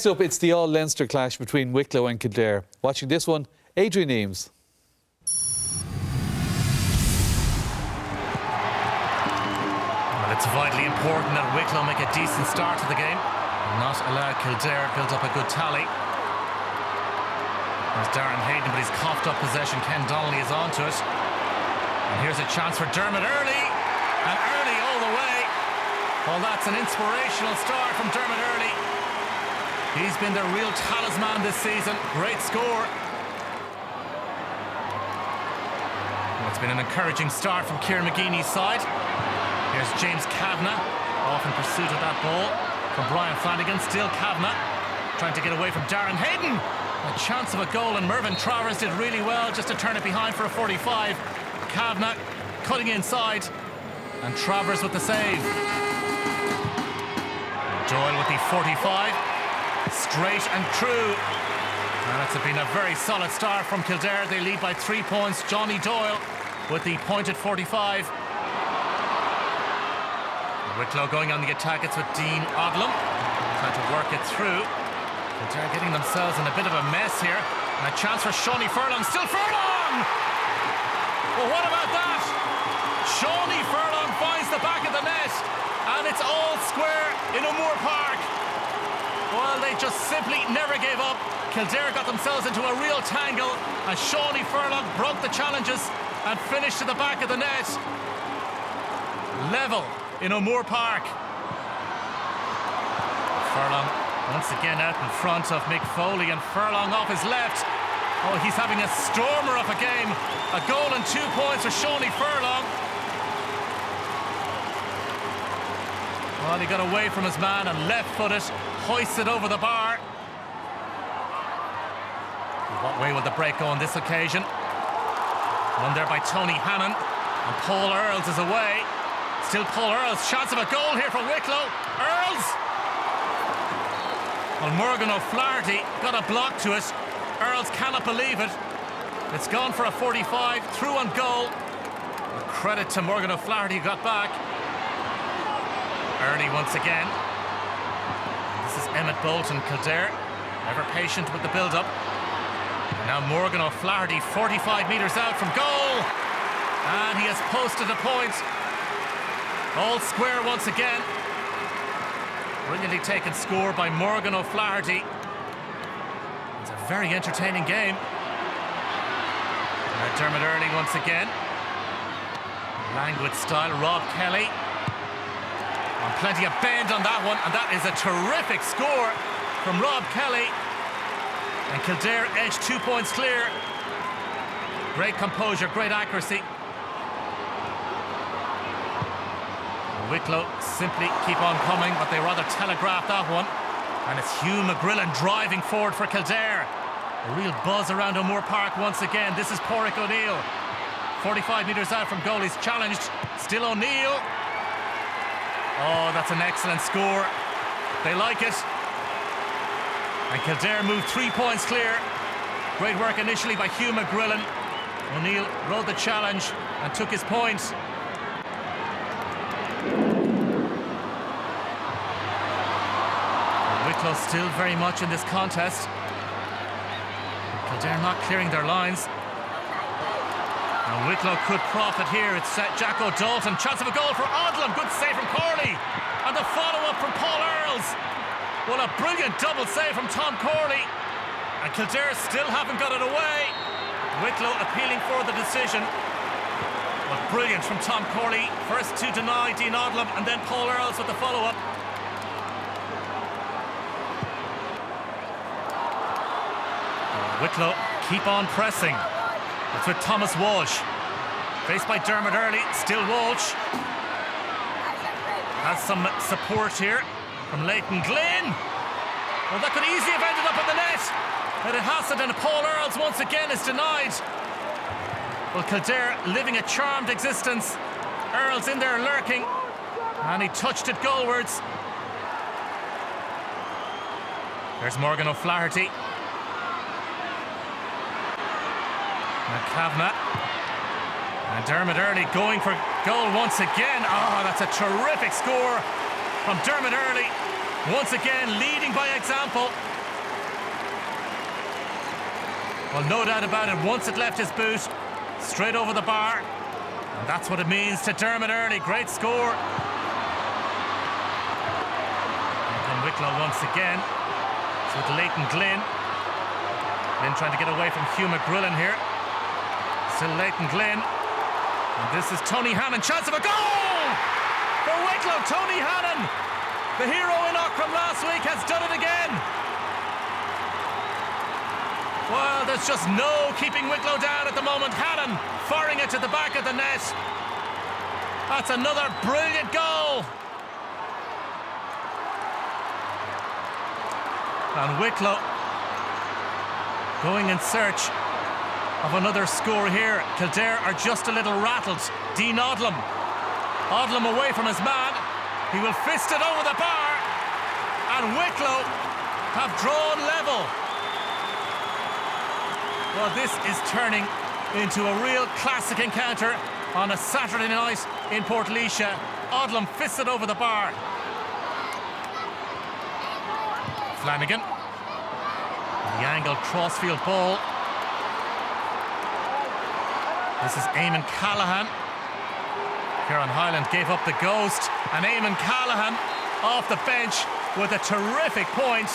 Next up, it's the all-Leinster clash between Wicklow and Kildare. Watching this one, Adrian Eames. Well, it's vitally important that Wicklow make a decent start to the game and not allow Kildare build up a good tally. There's Darren Hayden, but he's coughed up possession. Ken Donnelly is onto it. And here's a chance for Dermot Early. And Early all the way. Well, that's an inspirational start from Dermot Early. He's been the real talisman this season. Great score. Well, it's been an encouraging start from Kieran McGeeney's side. Here's James Kavanagh off in pursuit of that ball from Brian Flanagan. Still Kavanagh trying to get away from Darren Hayden. A chance of a goal, and Mervyn Travers did really well just to turn it behind for a 45. Kavanagh cutting inside, and Travers with the save. Doyle with the 45. Straight and true. And it's been a very solid start from Kildare. They lead by 3 points. Johnny Doyle with the pointed 45. Wicklow going on the attack. It's with Dean Odlum trying to work it through. Kildare getting themselves in a bit of a mess here. And a chance for Shawnee Furlong. Still Furlong! Well, what about that? Shawnee Furlong finds the back of the net. And it's all square in O'Moore Park. Well, they just simply never gave up. Kildare got themselves into a real tangle, and Shawnee Furlong broke the challenges and finished to the back of the net. Level in O'Moore Park. Furlong once again out in front of Mick Foley, and Furlong off his left. Oh, he's having a stormer of a game. A goal and 2 points for Shawnee Furlong. Well, he got away from his man and left-footed, hoisted over the bar. What way will the break go on this occasion? Won there by Tony Hannon, and Paul Earls is away. Still Paul Earls, chance of a goal here for Wicklow. Earls! Well, Morgan O'Flaherty got a block to it. Earls cannot believe it. It's gone for a 45, through on goal. A credit to Morgan O'Flaherty who got back. Early once again. This is Emmett Bolton, Kildare, ever patient with the build-up. And now Morgan O'Flaherty, 45 metres out from goal. And he has posted a point. All square once again. Brilliantly taken score by Morgan O'Flaherty. It's a very entertaining game. Now Dermot Early once again. Languid style, Rob Kelly. And plenty of bend on that one, and that is a terrific score from Rob Kelly. And Kildare edged 2 points clear. Great composure, great accuracy. Wicklow simply keep on coming, but they rather telegraph that one. And it's Hugh McGrillen driving forward for Kildare. A real buzz around O'Moore Park once again. This is Pádraig O'Neill. 45 metres out from goal, he's challenged. Still O'Neill. Oh, that's an excellent score. They like it. And Kildare moved 3 points clear. Great work initially by Hugh McGrillen. O'Neill rode the challenge and took his point. Wicklow still very much in this contest. Kildare not clearing their lines. And Wicklow could profit here. It's Jacko Dalton. Chance of a goal for Odlum. Good save from Corley. And the follow-up from Paul Earls. Well, a brilliant double save from Tom Corley. And Kildare still haven't got it away. Wicklow appealing for the decision. But brilliant from Tom Corley. First to deny Dean Odlum, and then Paul Earls with the follow-up. Wicklow keep on pressing. It's with Thomas Walsh. Faced by Dermot Early. Still Walsh. Has some support here from Leighton Glynn. Well, that could easily have ended up in the net. But it hasn't, and Paul Earls once again is denied. Well, Kildare living a charmed existence. Earls in there lurking. And he touched it goalwards. There's Morgan O'Flaherty. Now Kavanagh. And Dermot Early going for goal once again. Oh, that's a terrific score from Dermot Early. Once again, leading by example. Well, no doubt about it. Once it left his boot, straight over the bar. And that's what it means to Dermot Early. Great score. And Wicklow once again. It's with Leighton Glynn. Glynn trying to get away from Hugh McGrillen here. Still Leighton Glynn. And this is Tony Hannon. Chance of a goal for Wicklow. Tony Hannon, the hero in Ockram last week, has done it again. Well, there's just no keeping Wicklow down at the moment. Hannon firing it to the back of the net. That's another brilliant goal. And Wicklow going in search of another score here. Kildare are just a little rattled. Dean Odlum. Odlum away from his man. He will fist it over the bar. And Wicklow have drawn level. Well, this is turning into a real classic encounter on a Saturday night in Portlaoise. Odlum fists it over the bar. Flanagan. The angled crossfield ball. This is Eamon Callahan. Kieran Hyland gave up the ghost, and Eamon Callahan off the bench with a terrific point.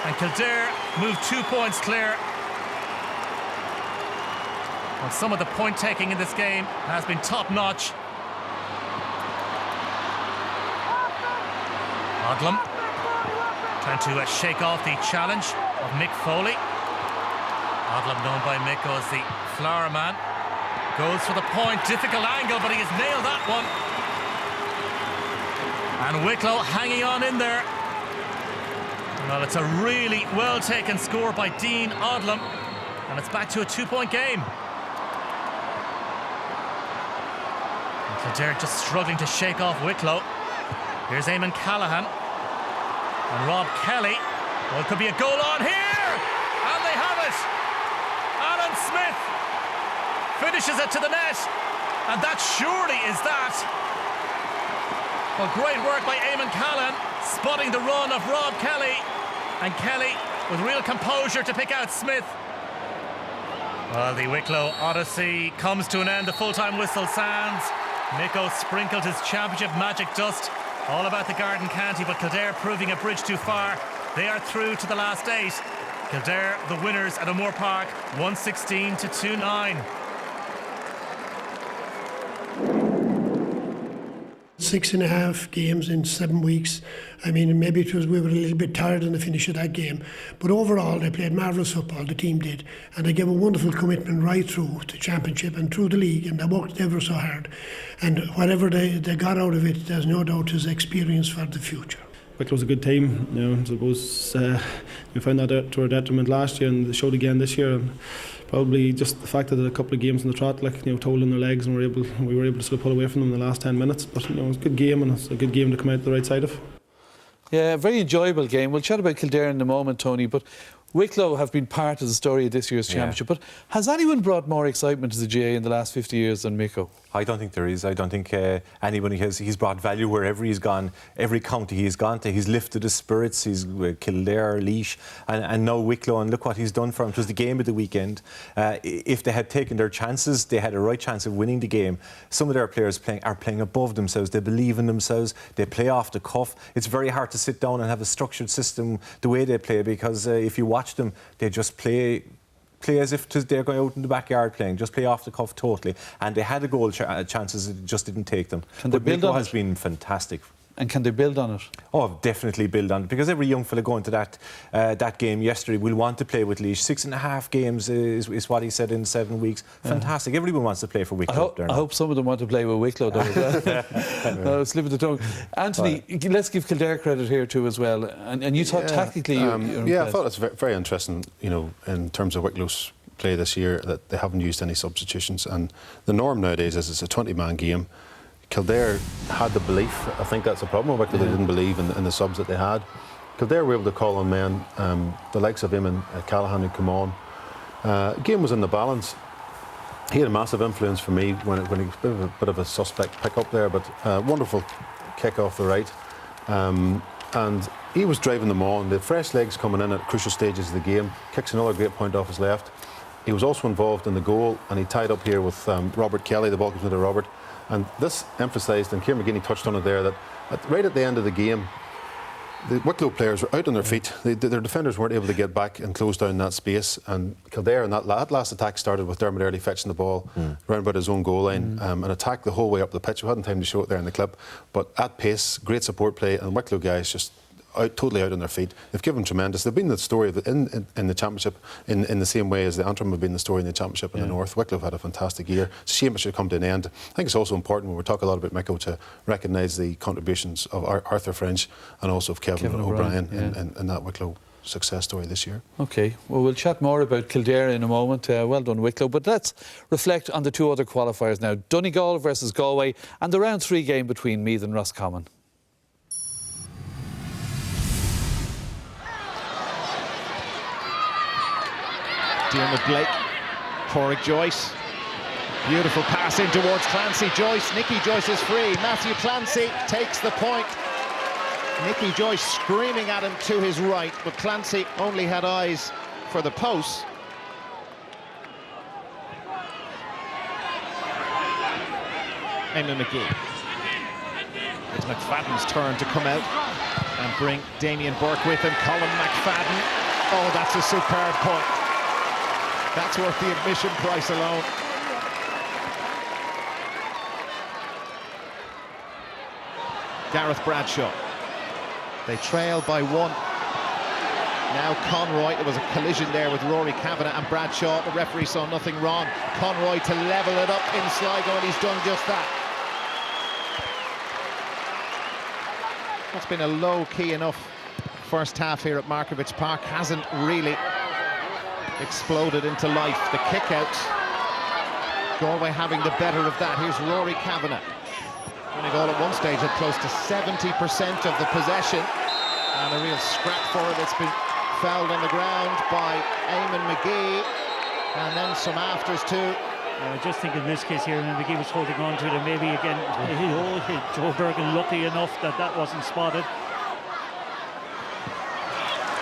And Kildare moved 2 points clear. Well, some of the point taking in this game has been top notch. Odlum trying to shake off the challenge of Mick Foley. Odlum, known by Mick as the flower man, goes for the point. Difficult angle, but he has nailed that one. And Wicklow hanging on in there. Well, it's a really well taken score by Dean Odlum, and it's back to a 2-point game. Kildare just struggling to shake off Wicklow. Here's Eamon Callahan and Rob Kelly. Well, it could be a goal on here, and they have it. Alan Smith finishes it to the net, and that surely is that. Well, great work by Eamon Callahan, spotting the run of Rob Kelly, and Kelly with real composure to pick out Smith. Well, the Wicklow Odyssey comes to an end. The full-time whistle sounds. Nico sprinkled his championship magic dust all about the Garden County, but Kildare proving a bridge too far. They are through to the last 8. Kildare the winners at O'Moore Park, 116-2-9. 6.5 games in 7 weeks. I mean, maybe it was we were a little bit tired in the finish of that game, but overall they played marvellous football, the team did, and they gave a wonderful commitment right through the championship and through the league, and they worked ever so hard, and whatever they got out of it, there's no doubt is experience for the future. Wicklow's a good team, you know. I suppose we found that to our detriment last year, and they showed again this year. And probably just the fact that a couple of games in the trot, like, you know, told in their legs, and we were able to sort of pull away from them in the last 10 minutes. But, you know, it was a good game, and it's a good game to come out the right side of. Yeah, a very enjoyable game. We'll chat about Kildare in a moment, Tony, but Wicklow have been part of the story of this year's championship. But has anyone brought more excitement to the GA in the last 50 years than Miko? I don't think there is. I don't think anybody has. He's brought value wherever he's gone. Every county he's gone to, he's lifted his spirits. He's Kildare, Laois, and now Wicklow, and look what he's done for him. It was the game of the weekend. If they had taken their chances, they had a right chance of winning the game. Some of their players are playing above themselves. They believe in themselves. They play off the cuff. It's very hard to sit down and have a structured system the way they play, because if you watch them, they just play as if they're going out in the backyard playing, just play off the cuff totally. And they had a goal chances, it just didn't take them. But Wicklow has been fantastic. And can they build on it? Oh, definitely build on it, because every young fella going to that game yesterday will want to play with Laois. 6.5 games is what he said in 7 weeks. Fantastic. Everyone wants to play for Wicklow. I hope some of them want to play with Wicklow though. No, slip of the tongue. Anthony, let's give Kildare credit here too as well. And you thought tactically I thought it's very interesting, you know, in terms of Wicklow's play this year, that they haven't used any substitutions, and the norm nowadays is it's a 20-man game. Kildare had the belief. I think that's the problem with Wicklow. They didn't believe in the subs that they had. Kildare were able to call on men, the likes of him and Callahan, who come on. The game was in the balance. He had a massive influence for me when he was a bit of a suspect pick up there, but wonderful kick off the right. And he was driving them on. The fresh legs coming in at crucial stages of the game. Kicks another great point off his left. He was also involved in the goal, and he tied up here with Robert Kelly. The ball comes into Robert. And this emphasised, and Kieran McGinney touched on it there, that right at the end of the game, the Wicklow players were out on their feet. Their defenders weren't able to get back and close down that space. And Kildare, and that last attack started with Dermot Early fetching the ball round about his own goal line and attacked the whole way up the pitch. We hadn't time to show it there in the clip. But at pace, great support play, and Wicklow guys just totally out on their feet. They've given tremendous. They've been the story of in the championship in the same way as the Antrim have been the story in the championship in the north. Wicklow have had a fantastic year. It's a shame it should come to an end. I think it's also important when we talk a lot about Micko to recognise the contributions of Arthur French and also of Kevin O'Brien in that Wicklow success story this year. OK, well, we'll chat more about Kildare in a moment. Well done, Wicklow. But let's reflect on the two other qualifiers now. Donegal versus Galway and the round 3 game between Meath and Roscommon. Dermot Blake, Porrick Joyce, beautiful pass in towards Clancy. Joyce, Nicky Joyce is free. Matthew Clancy takes the point. Nicky Joyce screaming at him to his right, but Clancy only had eyes for the post. Eamon McGee. It's McFadden's turn to come out and bring Damien Burke with him. Colin McFadden. Oh, that's a superb point. That's worth the admission price alone. Gareth Bradshaw. They trail by 1. Now Conroy. There was a collision there with Rory Kavanagh and Bradshaw. The referee saw nothing wrong. Conroy to level it up in Sligo, and he's done just that. It's been a low-key enough first half here at Markovich Park. Hasn't really exploded into life. The kick-out, Galway having the better of that. Here's Rory Kavanagh. Donegal at one stage had close to 70% of the possession, and a real scrap for it. It's been fouled on the ground by Eamon McGee, and then some afters too. I just think in this case here, McGee was holding on to it, and maybe again, Joe Bergen lucky enough that that wasn't spotted.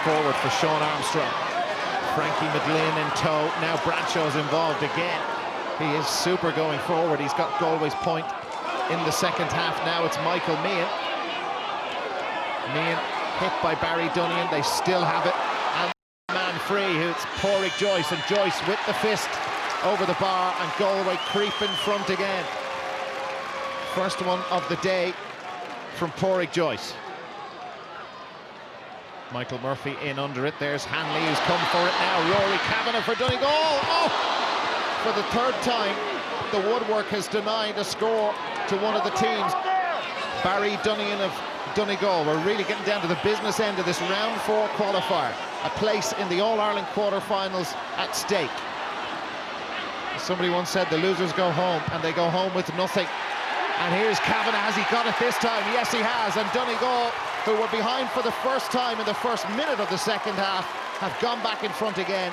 Forward for Sean Armstrong. Frankie McLean in tow. Now Bradshaw's involved again. He is super going forward. He's got Galway's point in the second half. Now it's Michael Meehan. Meehan hit by Barry Dunian. They still have it. And man free. It's Porrick Joyce, and Joyce with the fist over the bar, and Galway creep in front again. First one of the day from Porrick Joyce. Michael Murphy in under it. There's Hanley who's come for it now. Rory Kavanagh for Donegal. Oh! For the third time, the woodwork has denied a score to one of the teams. Barry Dunian of Donegal. We're really getting down to the business end of this round 4 qualifier. A place in the All-Ireland quarter-finals at stake. Somebody once said the losers go home, and they go home with nothing. And here's Kavanagh. Has he got it this time? Yes, he has. And Donegal, who were behind for the first time in the first minute of the second half, have gone back in front again.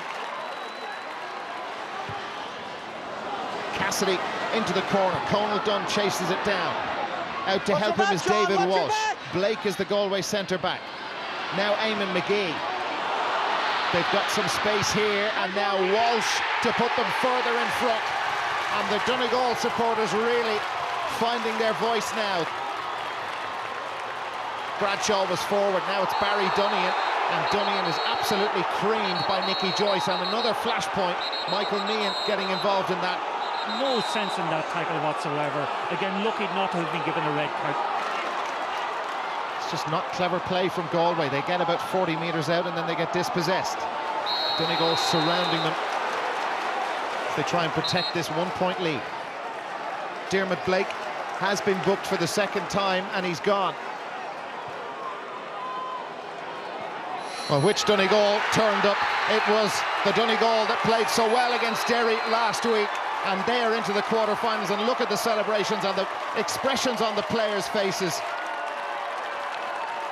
Cassidy into the corner. Conal Dunn chases it down. Out to help him is David Walsh. Blake is the Galway centre-back. Now Eamon McGee. They've got some space here, and now Walsh to put them further in front. And the Donegal supporters really finding their voice now. Bradshaw was forward. Now it's Barry Dunian, and Dunian is absolutely creamed by Nicky Joyce. And another flashpoint. Michael Meehan getting involved in that. No sense in that tackle whatsoever. Again, lucky not to have been given a red card. It's just not clever play from Galway. They get about 40 metres out, and then they get dispossessed. Donegal surrounding them as they try and protect this 1-point lead. Dermot Blake has been booked for the second time, and he's gone. Well, which Donegal turned up? It was the Donegal that played so well against Derry last week, and they are into the quarter-finals. And look at the celebrations and the expressions on the players' faces.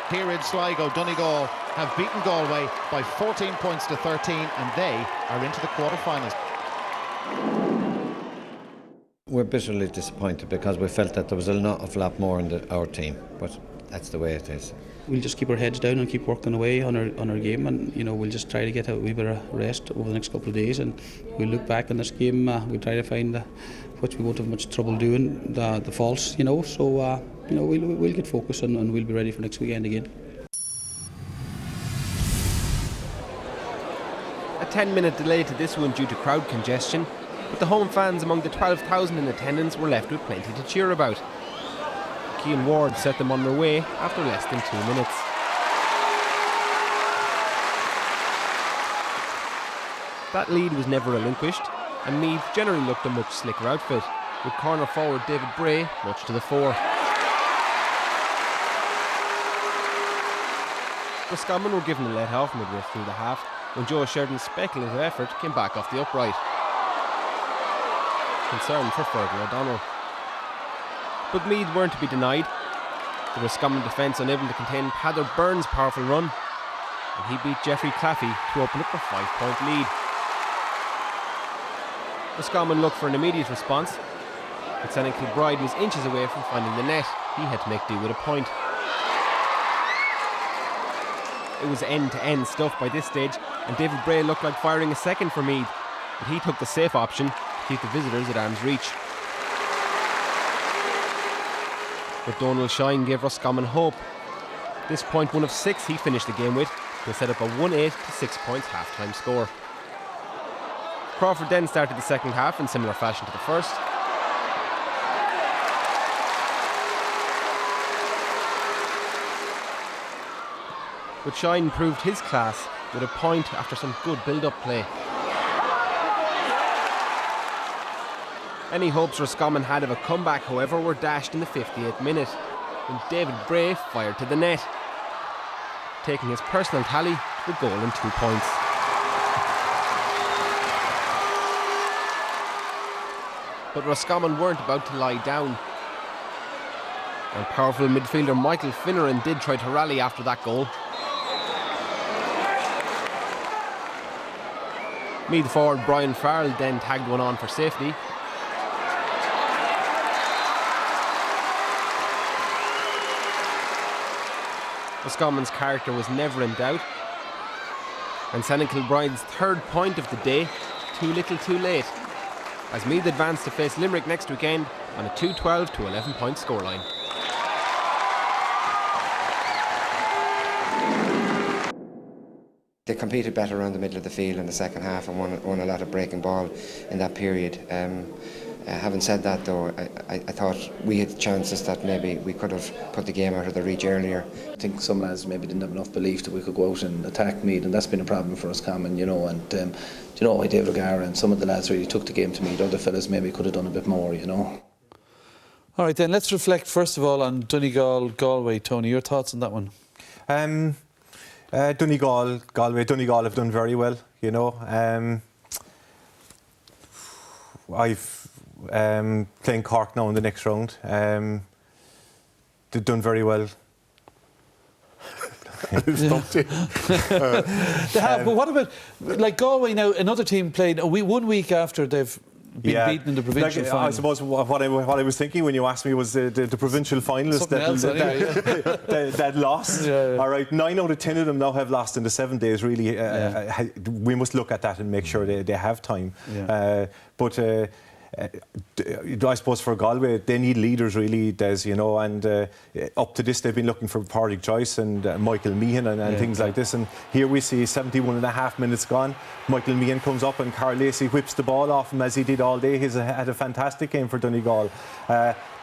Here in Sligo, Donegal have beaten Galway by 14 points to 13, and they are into the quarter-finals. We're bitterly disappointed because we felt that there was an awful lot more in our team, but that's the way it is. We'll just keep our heads down and keep working away on our game, and we'll just try to get a wee bit of rest over the next couple of days, and we'll look back on this game. We'll try to find which we won't have much trouble doing, the faults, So we'll get focused and we'll be ready for next weekend again. A 10-minute delay to this one due to crowd congestion, but the home fans among the 12,000 in attendance were left with plenty to cheer about. Cian Ward set them on their way after less than 2 minutes. That lead was never relinquished, and Meath generally looked a much slicker outfit, with corner forward David Bray much to the fore. Roscommon were given a let-off midway through the half when Joe Sheridan's speculative effort came back off the upright. Concern for Fergal O'Donnell. But Meath weren't to be denied. The Roscommon defence unable to contain Peadar Byrne's powerful run, and he beat Jeffrey Claffey to open up a 5-point lead. Roscommon looked for an immediate response, but Senan Kilbride was inches away from finding the net. He had to make do with a point. It was end-to-end stuff by this stage, and David Bray looked like firing a second for Meath, but he took the safe option to keep the visitors at arm's reach. But Donald Shine gave Roscommon hope. This point, one of 6 he finished the game with, to set up a 1-8 to 6 points half-time score. Crawford then started the second half in similar fashion to the first. But Shine proved his class with a point after some good build-up play. Any hopes Roscommon had of a comeback, however, were dashed in the 58th minute when David Bray fired to the net, taking his personal tally to the goal and 2 points. But Roscommon weren't about to lie down, and powerful midfielder Michael Finneran did try to rally after that goal. Meath forward Brian Farrell then tagged one on for safety. Roscommon's character was never in doubt, and Senan Kilbride's third point of the day, too little too late, as Meath advanced to face Limerick next weekend on a 2-12 to 11 point scoreline. They competed better around the middle of the field in the second half and won a lot of breaking ball in that period. Having said that, though, I thought we had chances that maybe we could have put the game out of the reach earlier. I think some lads maybe didn't have enough belief that we could go out and attack Meath, and that's been a problem for us, Common, and David O'Gara and some of the lads really took the game to Meath. Other fellas maybe could have done a bit more, All right, then let's reflect first of all on Donegal, Galway. Tony, your thoughts on that one? Donegal, Galway. Donegal have done very well, I've playing Cork now in the next round. They've done very well. They have, but what about Galway now? Another team played 1 week after they've been beaten in the provincial final. I suppose what I was thinking when you asked me was the provincial finalists that lost. All right, 9 out of 10 of them now have lost in the 7 days. Really, we must look at that and make sure they have time. I suppose for Galway, they need leaders really, Des, and up to this they've been looking for Pádraig Joyce and Michael Meehan and things like this, and here we see 71.5 minutes gone. Michael Meehan comes up and Carl Lacey whips the ball off him as he did all day. He's had a fantastic game for Donegal.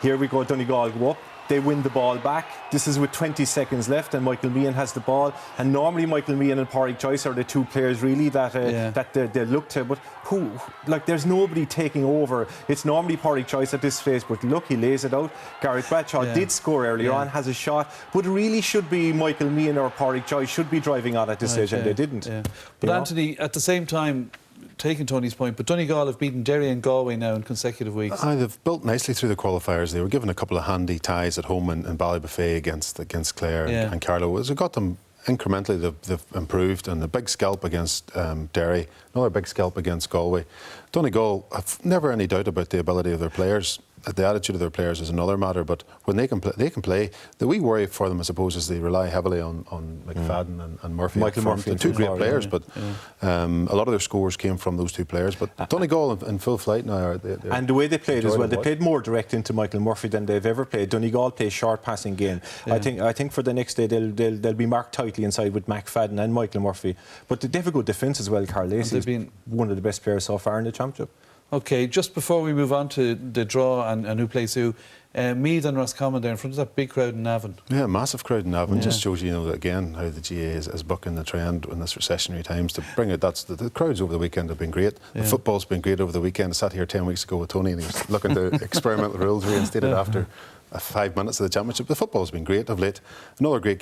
Here we go, Donegal go up. They win the ball back. This is with 20 seconds left and Michael Meehan has the ball. And normally Michael Meehan and Pádraig Joyce are the two players really that they look to. But there's nobody taking over. It's normally Pádraig Joyce at this phase, but look, he lays it out. Gareth Bradshaw did score earlier on, has a shot, but it really should be Michael Meehan or Pádraig Joyce should be driving on at this stage, and they didn't. But Anthony, at the same time, taking Tony's point, but Donegal have beaten Derry and Galway now in consecutive weeks. They've built nicely through the qualifiers. They were given a couple of handy ties at home in Ballybuffet against Clare and Carlow. As it got them incrementally, they've improved, and a big scalp against Derry, another big scalp against Galway. Donegal, I've never any doubt about the ability of their players. the attitude of their players is another matter. But when they can play. The wee worry for them, I suppose, is they rely heavily on McFadden and Murphy. Michael Murphy, two great players, but a lot of their scores came from those two players. But Donegal in full flight now. And the way they played as well, they played more direct into Michael Murphy than they've ever played. Donegal play short passing game. I think for the next day they'll be marked tightly inside with McFadden and Michael Murphy. But they have a good defence as well. Carl Lacey's been one of the best players so far in the championship. Okay, just before we move on to the draw and who plays who, Meath and Roscommon there in front of that big crowd in Navan. Yeah, massive crowd in Navan. Just shows you, again, how the GA is bucking the trend in this recessionary times to bring it. The crowds over the weekend have been great. The football's been great over the weekend. I sat here 10 weeks ago with Tony and he was looking to experiment with rules reinstated after 5 minutes of the championship. The football's been great of late. Another great